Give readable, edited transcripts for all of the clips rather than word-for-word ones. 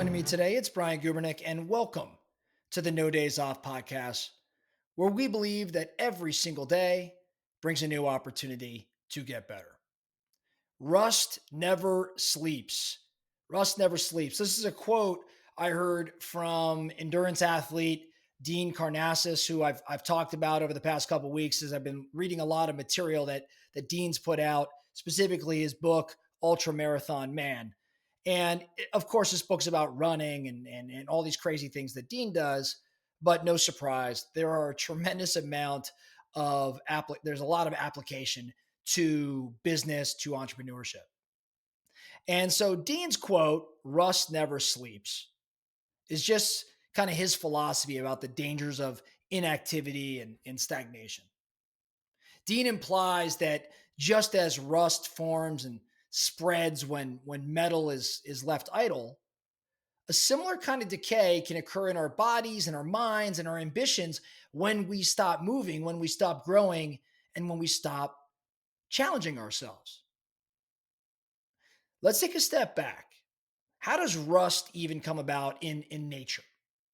joining me today. It's Brian Gubernick, and welcome to the No Days Off podcast, where we believe that every single day brings a new opportunity to get better. Rust never sleeps. Rust never sleeps. This is a quote I heard from endurance athlete Dean Karnassus, who I've talked about over the past couple of weeks as I've been reading a lot of material that Dean's put out, specifically his book Ultra Marathon Man. And of course, this book's about running and all these crazy things that Dean does. But no surprise, there are a tremendous amount there's a lot of application to business, to entrepreneurship. And so Dean's quote, "Rust never sleeps," is just kind of his philosophy about the dangers of inactivity and stagnation. Dean implies that just as rust forms and spreads when metal is left idle, a similar kind of decay can occur in our bodies and our minds and our ambitions when we stop moving, when we stop growing, and when we stop challenging ourselves. Let's take a step back. How does rust even come about in nature?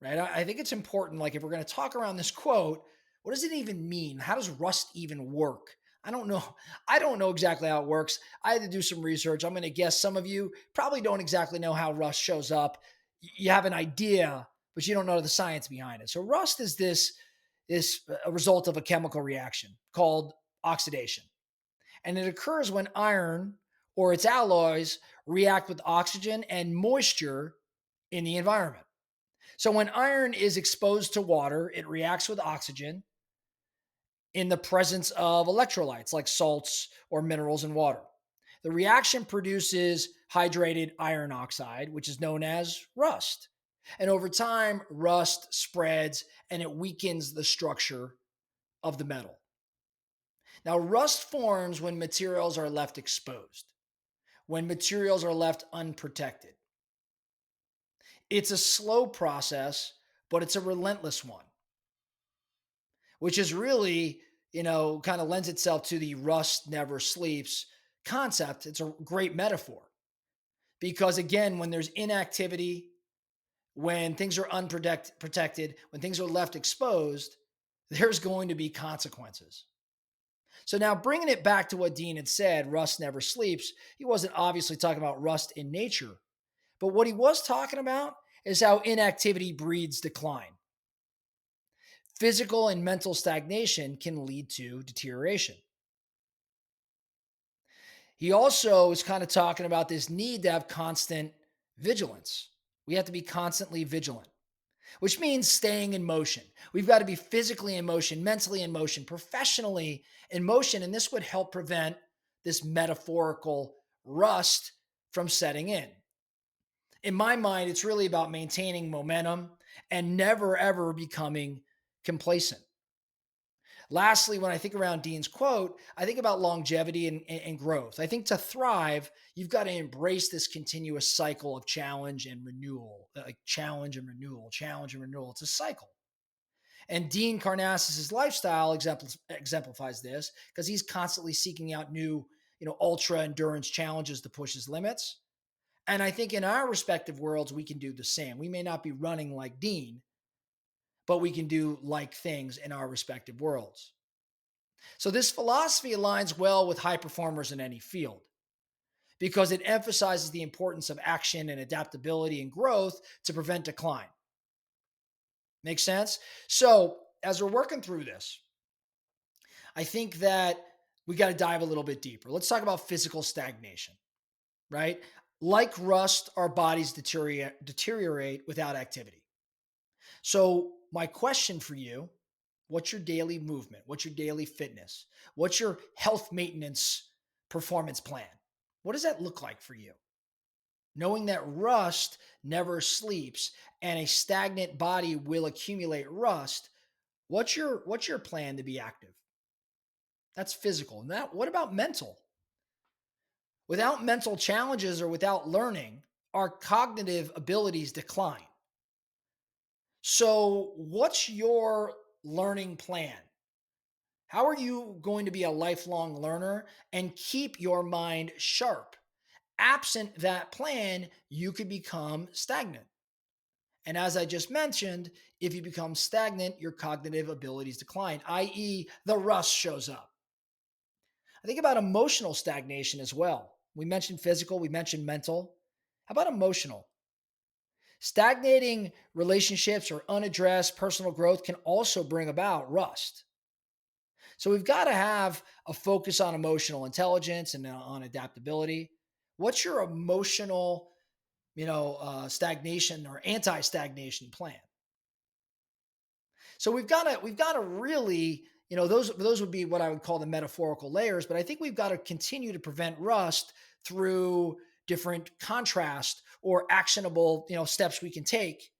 Right? I think it's important. Like, if we're going to talk around this quote, what does it even mean? How does rust even work? I don't know. I don't know exactly how it works. I had to do some research. I'm going to guess some of you probably don't exactly know how rust shows up. You have an idea, but you don't know the science behind it. So rust is a result of a chemical reaction called oxidation. And it occurs when iron or its alloys react with oxygen and moisture in the environment. So when iron is exposed to water, it reacts with oxygen in the presence of electrolytes like salts or minerals in water. The reaction produces hydrated iron oxide, which is known as rust. And over time, rust spreads and it weakens the structure of the metal. Now, rust forms when materials are left exposed, when materials are left unprotected. It's a slow process, but it's a relentless one, which is really, kind of lends itself to the rust never sleeps concept. It's a great metaphor because, again, when there's inactivity, when things are unprotected, when things are left exposed, there's going to be consequences. So now bringing it back to what Dean had said, rust never sleeps, he wasn't obviously talking about rust in nature, but what he was talking about is how inactivity breeds decline. Physical and mental stagnation can lead to deterioration. He also is kind of talking about this need to have constant vigilance. We have to be constantly vigilant, which means staying in motion. We've got to be physically in motion, mentally in motion, professionally in motion. And this would help prevent this metaphorical rust from setting in. In my mind, it's really about maintaining momentum and never, ever becoming complacent. Lastly, when I think around Dean's quote, I think about longevity and growth. I think to thrive, you've got to embrace this continuous cycle of challenge and renewal, like challenge and renewal, challenge and renewal. It's a cycle. And Dean Karnassus' lifestyle exemplifies this because he's constantly seeking out new, ultra endurance challenges to push his limits. And I think in our respective worlds, we can do the same. We may not be running like Dean, but we can do like things in our respective worlds. So this philosophy aligns well with high performers in any field because it emphasizes the importance of action and adaptability and growth to prevent decline. Make sense? So as we're working through this, I think that we got to dive a little bit deeper. Let's talk about physical stagnation, right? Like rust, our bodies deteriorate without activity. So my question for you, what's your daily movement? What's your daily fitness? What's your health maintenance performance plan? What does that look like for you? Knowing that rust never sleeps and a stagnant body will accumulate rust, what's your plan to be active? That's physical. Now, what about mental? Without mental challenges or without learning, our cognitive abilities decline. So, what's your learning plan? How are you going to be a lifelong learner and keep your mind sharp? Absent that plan, you could become stagnant. And as I just mentioned, if you become stagnant, your cognitive abilities decline, i.e., the rust shows up. I think about emotional stagnation as well. We mentioned physical, we mentioned mental. How about emotional? Stagnating relationships or unaddressed personal growth can also bring about rust. So we've got to have a focus on emotional intelligence and on adaptability. What's your emotional, stagnation or anti-stagnation plan? So we've got to really, those would be what I would call the metaphorical layers, but I think we've got to continue to prevent rust through different contrast or actionable, steps we can take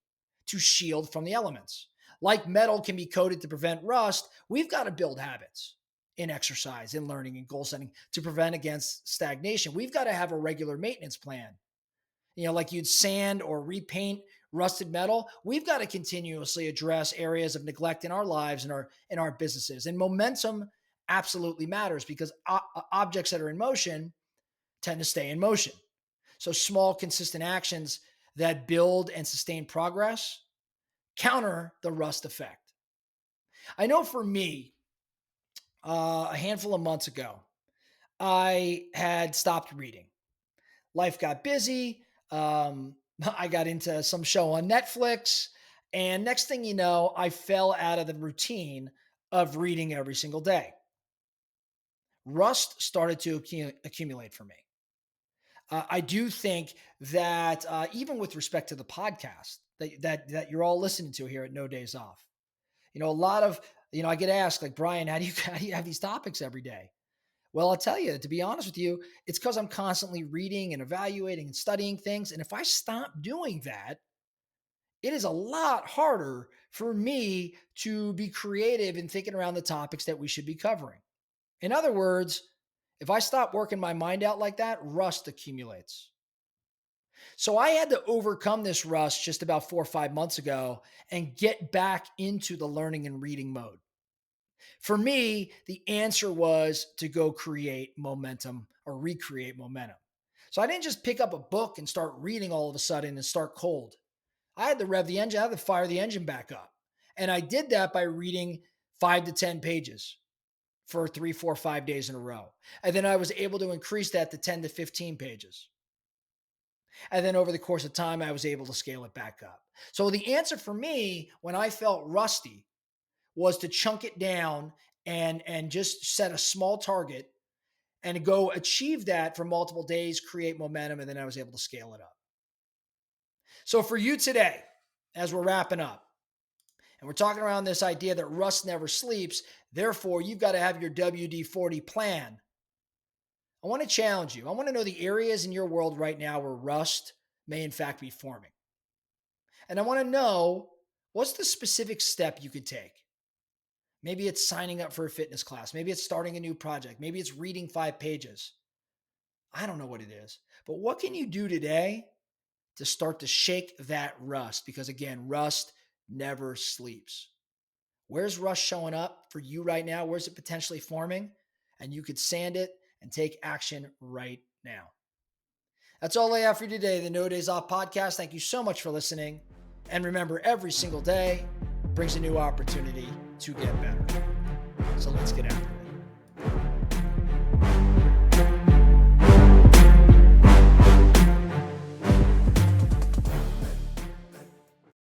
to shield from the elements. Like metal can be coated to prevent rust, we've got to build habits in exercise, in learning, and goal setting to prevent against stagnation. We've got to have a regular maintenance plan. Like you'd sand or repaint rusted metal. We've got to continuously address areas of neglect in our lives and our businesses. And momentum absolutely matters because objects that are in motion tend to stay in motion. So small, consistent actions that build and sustain progress counter the rust effect. I know for me, a handful of months ago, I had stopped reading. Life got busy. I got into some show on Netflix. And next thing you know, I fell out of the routine of reading every single day. Rust started to accumulate for me. I do think that even with respect to the podcast that you're all listening to here at No Days Off, a lot of I get asked like, Brian, how do you have these topics every day? Well, I'll tell you, to be honest with you, it's because I'm constantly reading and evaluating and studying things. And if I stop doing that, it is a lot harder for me to be creative in thinking around the topics that we should be covering. In other words, if I stop working my mind out like that, rust accumulates. So I had to overcome this rust just about 4 or 5 months ago and get back into the learning and reading mode. For me, the answer was to go create momentum or recreate momentum. So I didn't just pick up a book and start reading all of a sudden and start cold. I had to rev the engine, I had to fire the engine back up. And I did that by reading 5 to 10 pages for 3, 4, 5 days in a row. And then I was able to increase that to 10 to 15 pages. And then over the course of time, I was able to scale it back up. So the answer for me when I felt rusty was to chunk it down and just set a small target and go achieve that for multiple days, create momentum, and then I was able to scale it up. So for you today, as we're wrapping up, and we're talking around this idea that rust never sleeps, therefore you've got to have your WD-40 plan. I want to challenge you. I want to know the areas in your world right now where rust may in fact be forming. And I want to know what's the specific step you could take. Maybe it's signing up for a fitness class. Maybe it's starting a new project. Maybe it's reading 5 pages. I don't know what it is. But what can you do today to start to shake that rust? Because again, rust never sleeps. Where's rust showing up for you right now? Where's it potentially forming? And you could sand it and take action right now. That's all I have for you today, the No Days Off podcast. Thank you so much for listening. And remember, every single day brings a new opportunity to get better. So let's get after it.